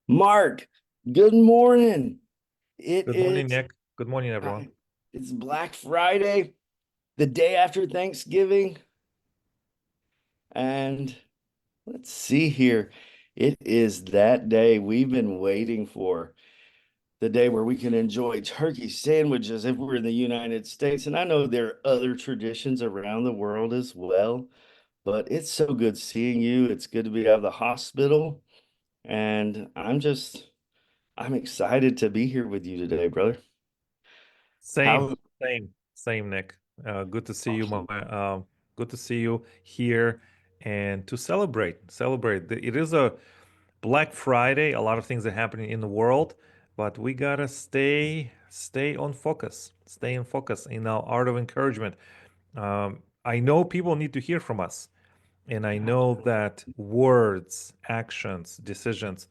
Mark, good morning. It Good morning, is Nick. Good morning, uh, everyone. it's Black Friday, the day after Thanksgiving, and let's see here. It is that day we've been waiting for, the day where we can enjoy turkey sandwiches if we're in the United States. And I know there are other traditions around the world as well, but it's so good seeing you. It's good to be out of the hospital, and I'm excited to be here with you today, brother. Same, How same, Nick. Good to see you, awesome. good to see you here and to celebrate. It is a Black Friday. A lot of things are happening in the world, but we gotta stay on focus. Stay in focus in our art of encouragement. I know people need to hear from us, and I know that words, actions, decisions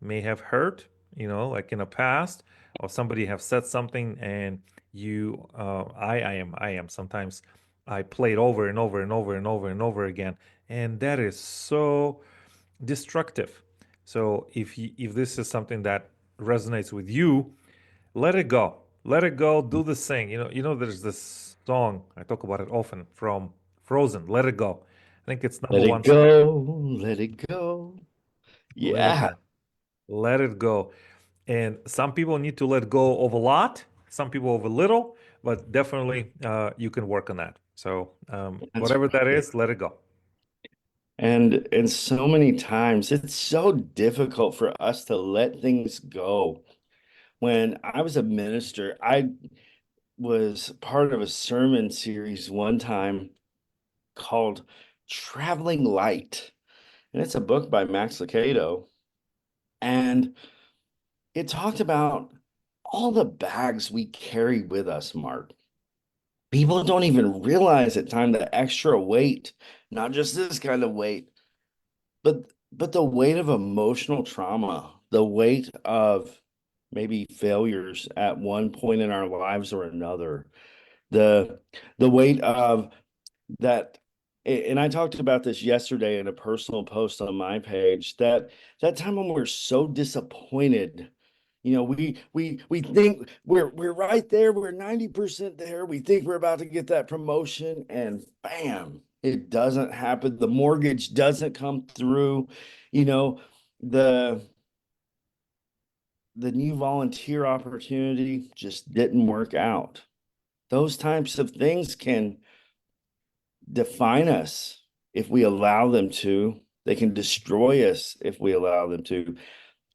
may have hurt, like in the past, or somebody have said something and I am sometimes I play it over and over and over and over and over again, and that is so destructive. So if this is something that resonates with you, let it go. Let it go. Do this thing. There's this song I talk about it often from Frozen. Let it go. I think it's number Let one it song. go, let it go. Let it Yeah, go. Let it go. And some people need to let go of a lot, some people of a little, but definitely you can work on that. So that's whatever that right. is, let it go. And so many times it's so difficult for us to let things go. When I was a minister, I was part of a sermon series one time called Traveling Light. And it's a book by Max Lucado. And it talked about all the bags we carry with us, Mark. People don't even realize at time the extra weight, not just this kind of weight, but the weight of emotional trauma, the weight of maybe failures at one point in our lives or another, the the weight of that. And I talked about this yesterday in a personal post on my page, that time when we're so disappointed. We think we're right there, we're 90% there. We think we're about to get that promotion, and bam, it doesn't happen. The mortgage doesn't come through. You know, the the new volunteer opportunity just didn't work out. Those types of things can define us if we allow them to. They can destroy us if we allow them to.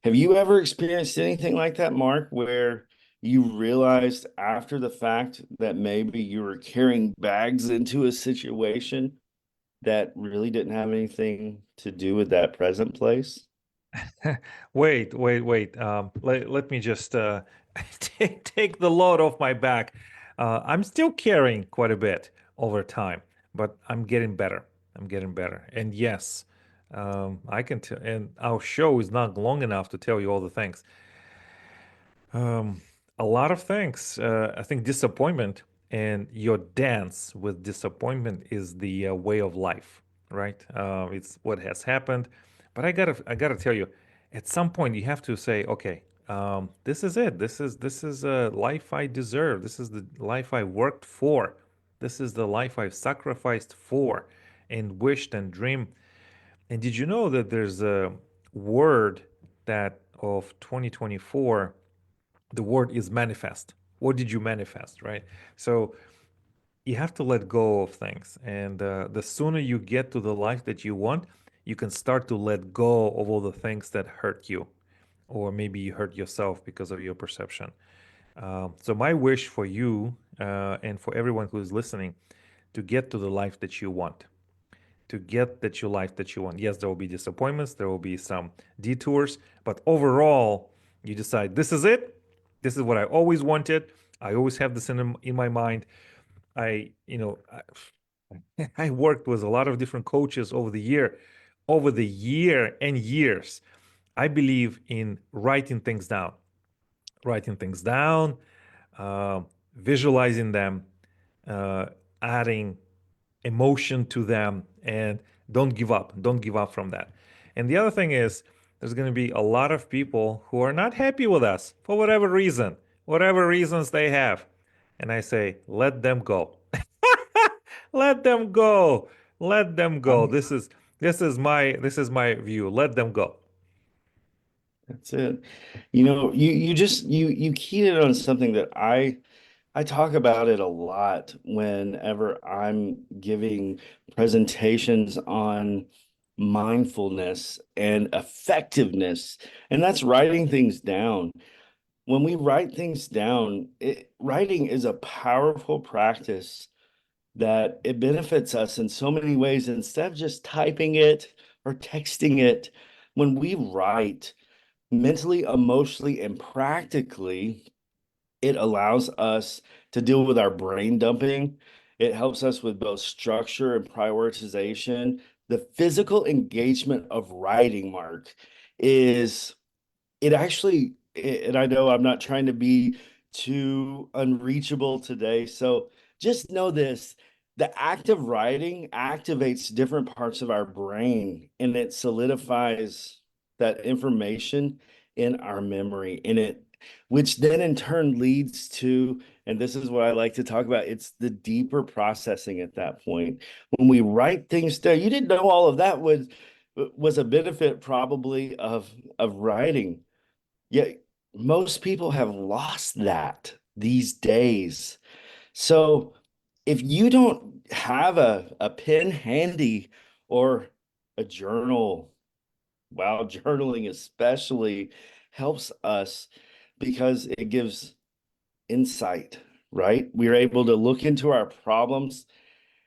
Have you ever experienced anything like that, Mark, where you realized after the fact that maybe you were carrying bags into a situation that really didn't have anything to do with that present place? Wait. Let me just take the load off my back. I'm still carrying quite a bit over time, but I'm getting better. I'm getting better. And yes, I can tell. And our show is not long enough to tell you all the things. Um, a lot of things. I think disappointment and your dance with disappointment is the way of life, right? It's what has happened. But I gotta tell you, at some point you have to say, okay, this is it. This is a life I deserve. This is the life I worked for. This is the life I've sacrificed for, and wished and dreamed. And did you know that there's a word that of 2024? The word is manifest. What did you manifest, right? So you have to let go of things, and the sooner you get to the life that you want, you can start to let go of all the things that hurt you, or maybe you hurt yourself because of your perception. So my wish for you and for everyone who is listening, to get to the life that you want, to get that your life that you want. Yes, there will be disappointments, there will be some detours, but overall, you decide this is it. This is what I always wanted. I always have this in my mind. I, you know, I worked with a lot of different coaches over the year and years. I believe in writing things down, uh, visualizing them, uh, adding emotion to them, and don't give up. Don't give up from that. And the other thing is, there's going to be a lot of people who are not happy with us for whatever reasons they have. And I say, let them go. Let them go. Let them go. Um, This is my view. Let them go. That's it. You keyed it on something that I talk about it a lot whenever I'm giving presentations on mindfulness and effectiveness, and that's writing things down. When we write things down, writing is a powerful practice that it benefits us in so many ways. Instead of just typing it or texting it, when we write mentally, emotionally, and practically, it allows us to deal with our brain dumping. It helps us with both structure and prioritization. The physical engagement of writing, Mark, is it actually, and I know I'm not trying to be too unreachable today. So just know this, the act of writing activates different parts of our brain and it solidifies that information in our memory. And which then in turn leads to, and this is what I like to talk about, it's the deeper processing at that point. When we write things down, you didn't know all of that was a benefit probably of writing. Yet most people have lost that these days. So if you don't have a pen handy or a journal, wow, journaling especially helps us because it gives insight, right? We're able to look into our problems.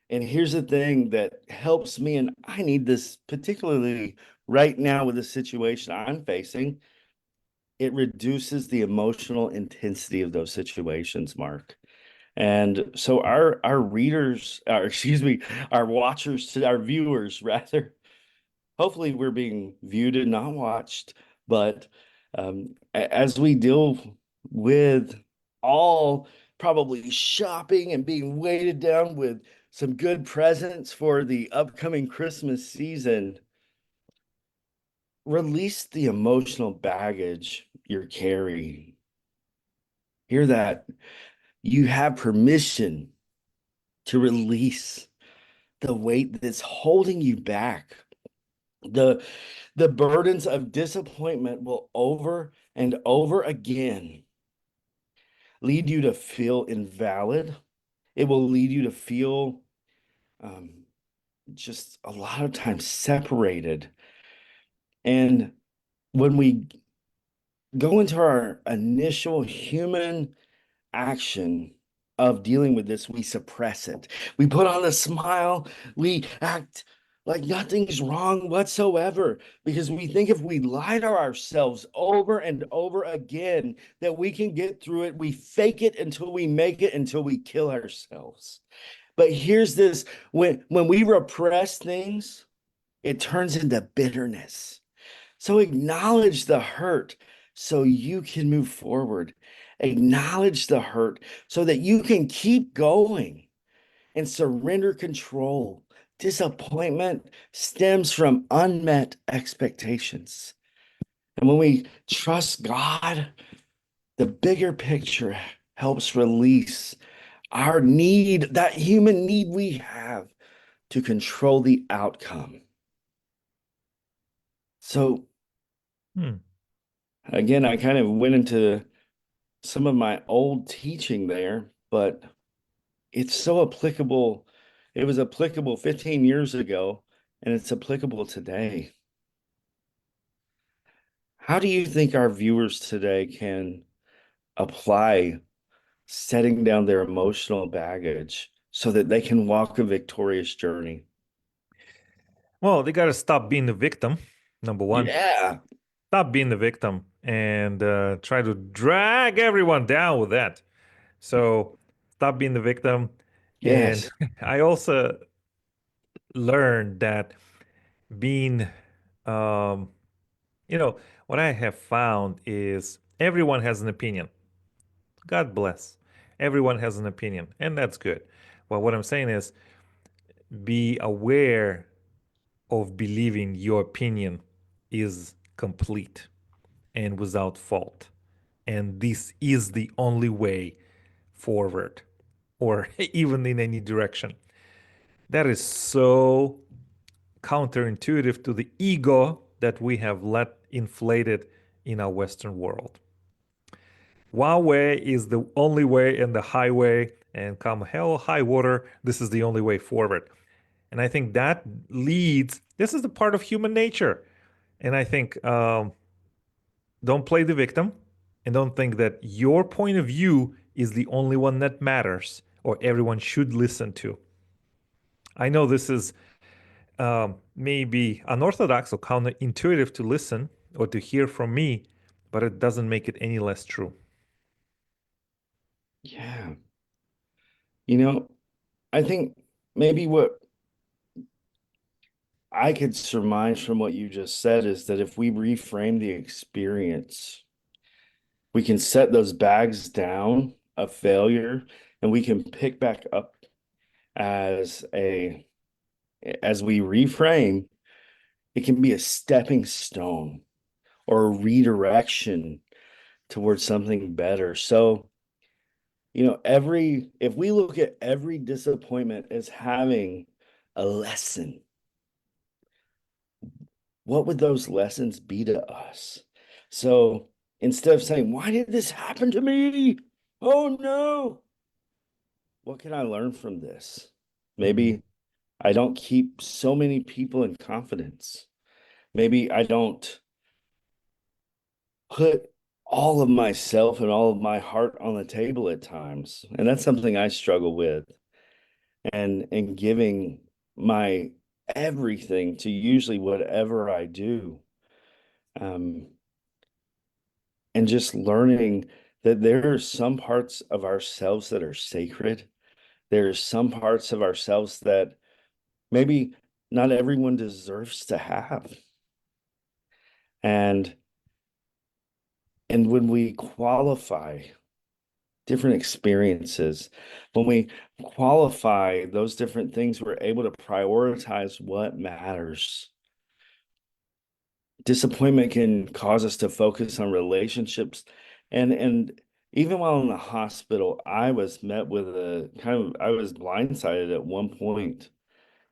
And here's the thing that helps me, and I need this particularly right now with the situation I'm facing, it reduces the emotional intensity of those situations, Mark. And so our readers, excuse me, our watchers, our viewers rather, hopefully we're being viewed and not watched. But as we deal with all probably shopping and being weighted down with some good presents for the upcoming Christmas season, release the emotional baggage you're carrying. Hear that? You have permission to release the weight that's holding you back. The the burdens of disappointment will over and over again lead you to feel invalid. It will lead you to feel um, just a lot of times separated. And when we go into our initial human action of dealing with this, we suppress it. We put on a smile, we act like nothing's wrong whatsoever because we think if we lie to ourselves over and over again that we can get through it. We fake it until we make it, until we kill ourselves. But here's this, when we repress things, it turns into bitterness. So acknowledge the hurt so you can move forward. Acknowledge the hurt so that you can keep going and surrender control. Disappointment stems from unmet expectations. And when we trust God, the bigger picture helps release our need, that human need we have to control the outcome. So, Hmm. again, I kind of went into some of my old teaching there, but it's so applicable. It was applicable 15 years ago, and it's applicable today. How do you think our viewers today can apply setting down their emotional baggage so that they can walk a victorious journey? Well, they got to stop being the victim, number one. Yeah. Stop being the victim and try to drag everyone down with that. So stop being the victim. And Yes. I also learned that being, um, what I have found is everyone has an opinion. God bless. Everyone has an opinion, and that's good. Well, what I'm saying is be aware of believing your opinion is complete and without fault. And this is the only way forward or even in any direction. That is so counterintuitive to the ego that we have let inflated in our Western world. One way is the only way and the highway, and come hell or high water, this is the only way forward. And I think that leads, this is the part of human nature. And I think don't play the victim and don't think that your point of view is the only one that matters or everyone should listen to. I know this is maybe unorthodox or counterintuitive to listen or to hear from me, but it doesn't make it any less true. Yeah. You know, I think maybe what I could surmise from what you just said is that if we reframe the experience, we can set those bags down of failure and we can pick back up as a as we reframe, it can be a stepping stone or a redirection towards something better. So, every if we look at every disappointment as having a lesson, what would those lessons be to us? So instead of saying, why did this happen to me? Oh no, what can I learn from this? Mhm. Maybe I don't keep so many people in confidence. Maybe I don't put all of myself and all of my heart on the table at times. And that's something I struggle with. And giving my everything to usually whatever I do. Um, and just learning that there are some parts of ourselves that are sacred. There are some parts of ourselves that maybe not everyone deserves to have. And and when we qualify different experiences, when we qualify those different things, we're able to prioritize what matters. Disappointment can cause us to focus on relationships, and even while in the hospital, I was met with a kind of, I was blindsided at one point,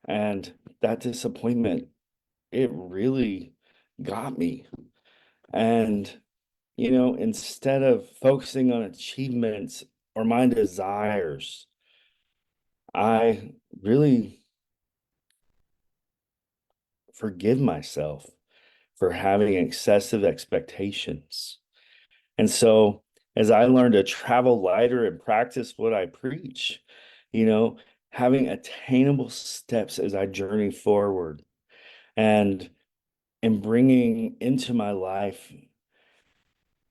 and that disappointment, it really got me. And instead of focusing on achievements or my desires, I really forgive myself for having excessive expectations. And so, as I learn to travel lighter and practice what I preach, you know, having attainable steps as I journey forward, and bringing into my life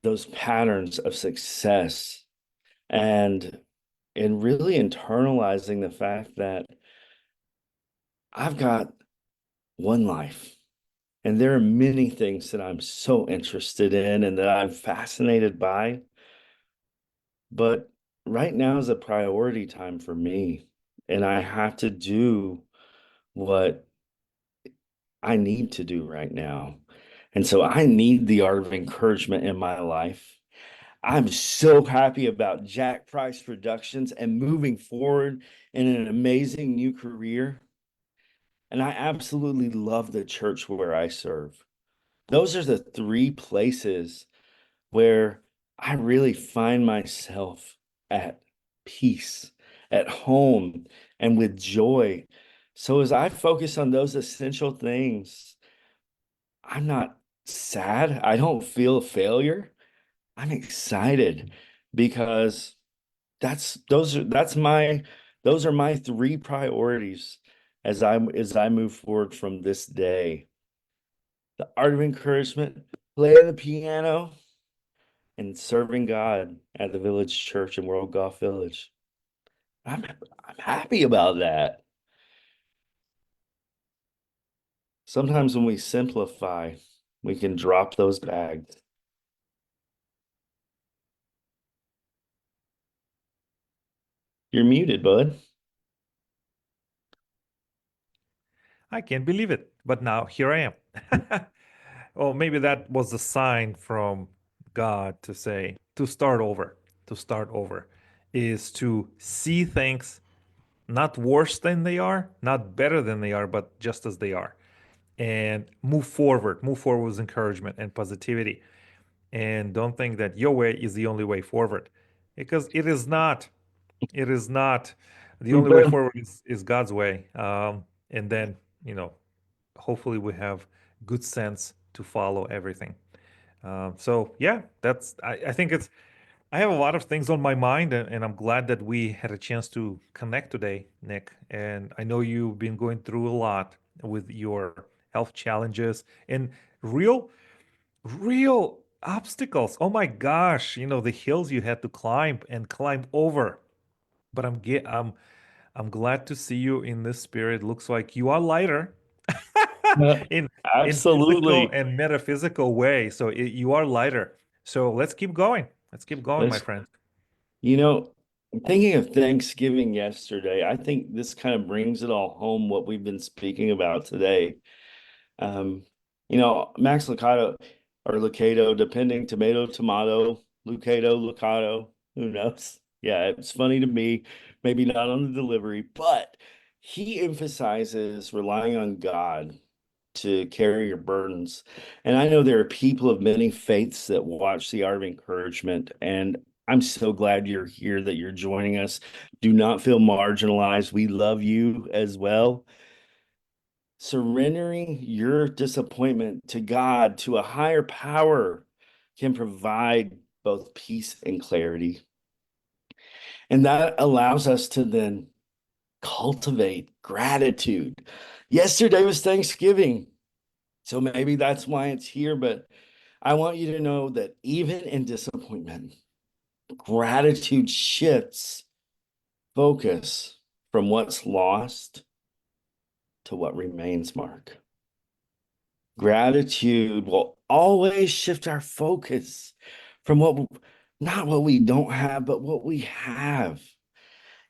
those patterns of success, and really internalizing the fact that I've got one life. And there are many things that I'm so interested in and that I'm fascinated by. But right now is a priority time for me. And I have to do what I need to do right now. And so I need the art of encouragement in my life. I'm so happy about Jack Price Productions and moving forward in an amazing new career. And I absolutely love the church where I serve. Those are the three places where I really find myself at peace, at home, and with joy. So as I focus on those essential things, I'm not sad. I don't feel failure. I'm excited because those are my three priorities as I move forward from this day. The art of encouragement, playing the piano, and serving God at the Village Church in World Golf Village. I'm happy about that. Sometimes when we simplify, we can drop those bags. You're muted, bud. I can't believe it, but now here I am. Oh, maybe that was a sign from God to say to start over, to start over, is to see things not worse than they are, not better than they are, but just as they are, and move forward with encouragement and positivity. And don't think that your way is the only way forward, because it is not. It is not. The only way But forward is God's way. And then, you know, hopefully we have good sense to follow everything. So yeah, I think it's, I have a lot of things on my mind, and I'm glad that we had a chance to connect today, Nick. And I know you've been going through a lot with your health challenges and real, real obstacles. Oh my gosh, the hills you had to climb and climb over. But I'm glad to see you in this spirit. Looks like you are lighter in physical absolutely. and metaphysical way. So you are lighter. So let's keep going. Let's keep going, my Let's, friend. you know, thinking of Thanksgiving yesterday, I think this kind of brings it all home what we've been speaking about today. Um, Max Lucado or Lucado, depending tomato, tomato, Lucado, Lucado, who knows? Yeah, it's funny to me, maybe not on the delivery, but he emphasizes relying on God to carry your burdens. And I know there are people of many faiths that watch the Art of Encouragement, and I'm so glad you're here, that you're joining us. Do not feel marginalized. We love you as well. Surrendering your disappointment to God, to a higher power, can provide both peace and clarity. And that allows us to then cultivate gratitude. Yesterday was Thanksgiving, so maybe that's why it's here. But I want you to know that even in disappointment, gratitude shifts focus from what's lost to what remains, Mark. Gratitude will always shift our focus from not what we don't have, but what we have.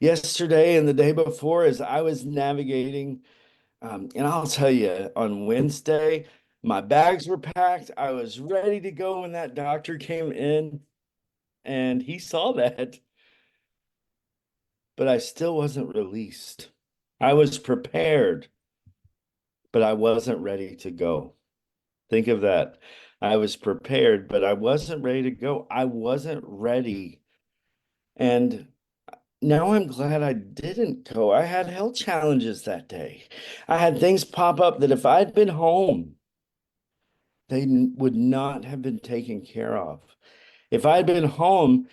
Yesterday and the day before, as I was navigating, and I'll tell you, on Wednesday, my bags were packed. I was ready to go when that doctor came in, and he saw that, but I still wasn't released. I was prepared, but I wasn't ready to go. Think of that. I was prepared, but I wasn't ready to go. I wasn't ready. And now I'm glad I didn't go. I had health challenges that day. I had things pop up that if I'd been home, they would not have been taken care of. If I'd been home,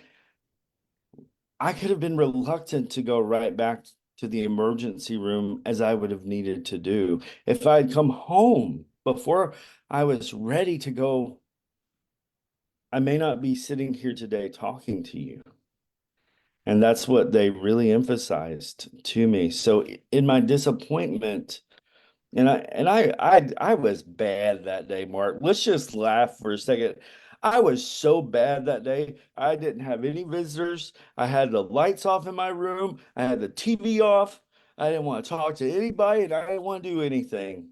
I could have been reluctant to go right back to the emergency room as I would have needed to do. If I'd come home before I was ready to go, I may not be sitting here today talking to you. And that's what they really emphasized to me. So in my disappointment, and I was bad that day, Mark. Let's just laugh for a second. I was so bad that day. I didn't have any visitors. I had the lights off in my room. I had the TV off. I didn't want to talk to anybody, and I didn't want to do anything.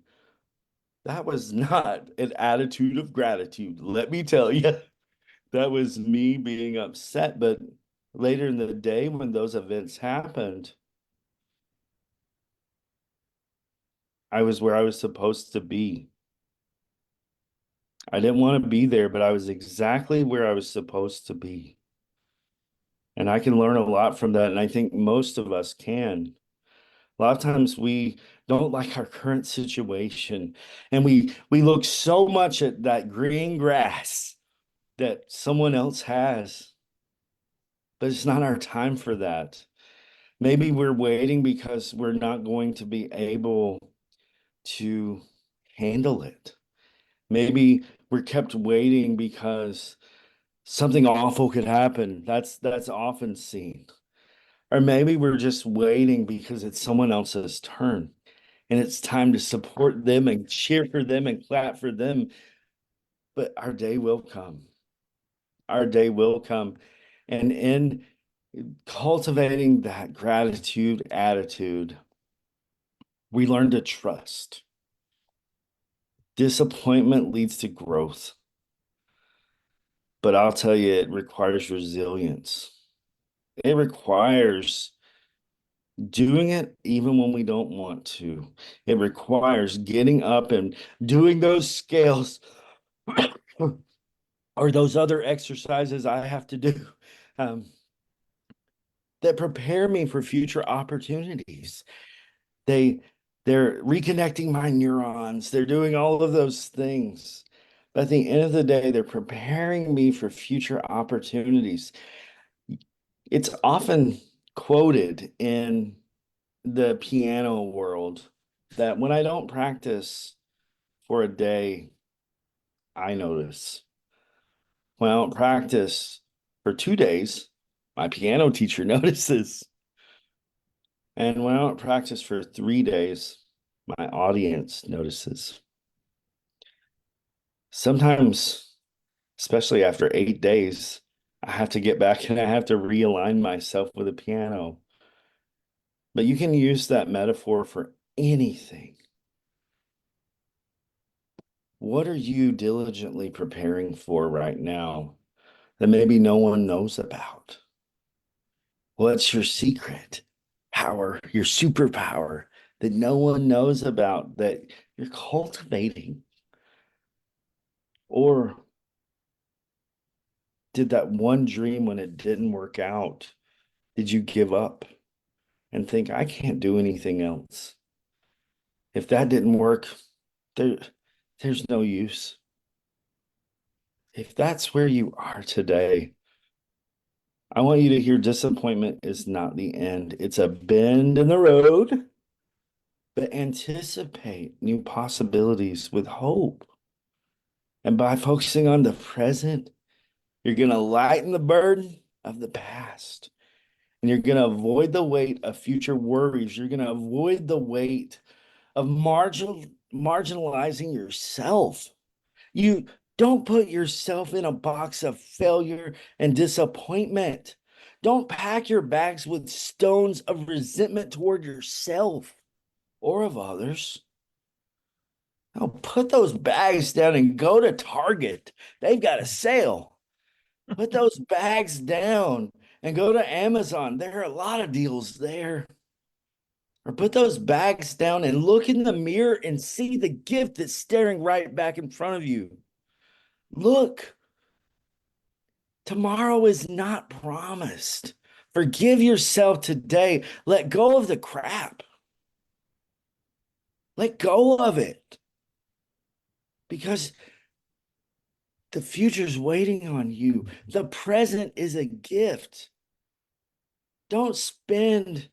That was not an attitude of gratitude, let me tell you. That was me being upset. But later in the day, when those events happened, I was where I was supposed to be. I didn't want to be there, but I was exactly where I was supposed to be. And I can learn a lot from that. And I think most of us can. A lot of times we don't like our current situation, and we look so much at that green grass that someone else has, but it's not our time for that. Maybe we're waiting because we're not going to be able to handle it. Maybe we're kept waiting because something awful could happen. That's often seen. Or maybe we're just waiting because it's someone else's turn and it's time to support them and cheer for them and clap for them. But our day will come. Our day will come. And in cultivating that gratitude attitude, we learn to trust. Disappointment leads to growth, but I'll tell you, it requires resilience. It requires doing it even when we don't want to. It requires getting up and doing those scales or those other exercises I have to do um, that prepare me for future opportunities. They they're reconnecting my neurons. They're doing all of those things. But at the end of the day, they're preparing me for future opportunities. It's often quoted in the piano world that when I don't practice for a day, I notice. When I don't practice for 2 days, my piano teacher notices. And when I don't practice for 3 days, my audience notices. Sometimes, especially after 8 days, I have to get back and I have to realign myself with the piano. But you can use that metaphor for anything. What are you diligently preparing for right now that maybe no one knows about? What's your secret power, your superpower that no one knows about that you're cultivating? Or did that one dream, when it didn't work out, did you give up and think, I can't do anything else? If that didn't work, there, there's no use. If that's where you are today, I want you to hear disappointment is not the end. It's a bend in the road, but anticipate new possibilities with hope. And by focusing on the present, you're going to lighten the burden of the past. And you're going to avoid the weight of future worries. You're going to avoid the weight of marginalizing yourself. You don't put yourself in a box of failure and disappointment. Don't pack your bags with stones of resentment toward yourself or of others. No, put those bags down and go to Target. They've got a sale. Put those bags down and go to Amazon. There are a lot of deals there. Or put those bags down and look in the mirror and see the gift that's staring right back in front of you. Look, tomorrow is not promised. Forgive yourself today. Let go of the crap. Let go of it because the future's waiting on you. The present is a gift. Don't spend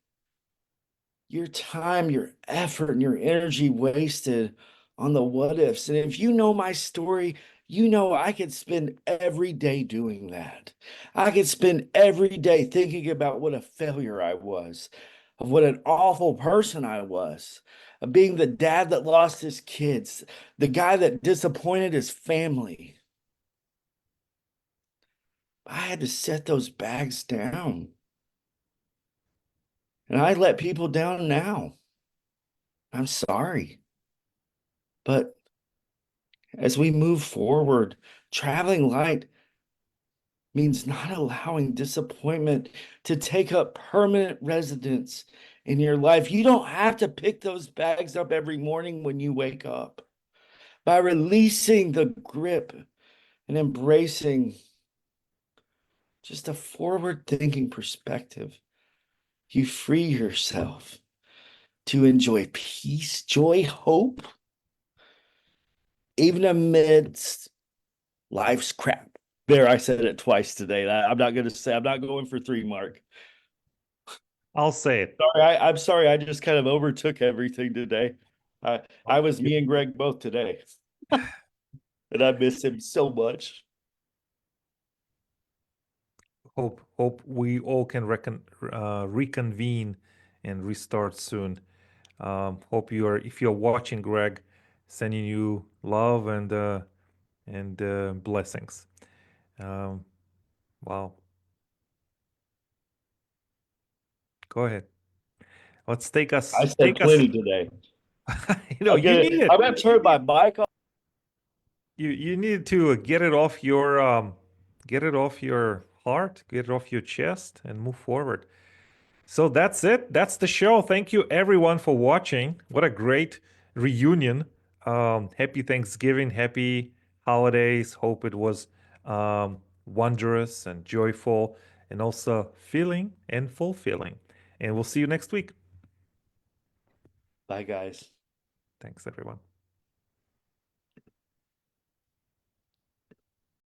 your time, your effort, and your energy wasted on the what ifs. And if you know my story, you know I could spend every day doing that. I could spend every day thinking about what a failure I was, of what an awful person I was, of being the dad that lost his kids, the guy that disappointed his family. I had to set those bags down. And I let people down now. I'm sorry. But as we move forward, traveling light means not allowing disappointment to take up permanent residence in your life. You don't have to pick those bags up every morning when you wake up. By releasing the grip and embracing just a forward thinking perspective, you free yourself to enjoy peace, joy, hope, even amidst life's crap. There, I said it twice today. I'm not going to say, I'm not going for three, Mark. I'll say it. I'm sorry. I just kind of overtook everything today. I was me and Greg both today, and I miss him so much. Hope we all can reconvene and restart soon. Hope you are, if you're watching, Greg, sending you love and blessings. Um, wow. Go ahead. Let's take I us said plenty today. you know, you need I'm it. gonna turn my mic off. you need to get it off your heart, get it off your chest, and move forward. So that's it. That's the show. Thank you everyone for watching. What a great reunion. Happy Thanksgiving, happy holidays. Hope it was wondrous and joyful and also filling and fulfilling. And we'll see you next week. Bye, guys. Thanks, everyone.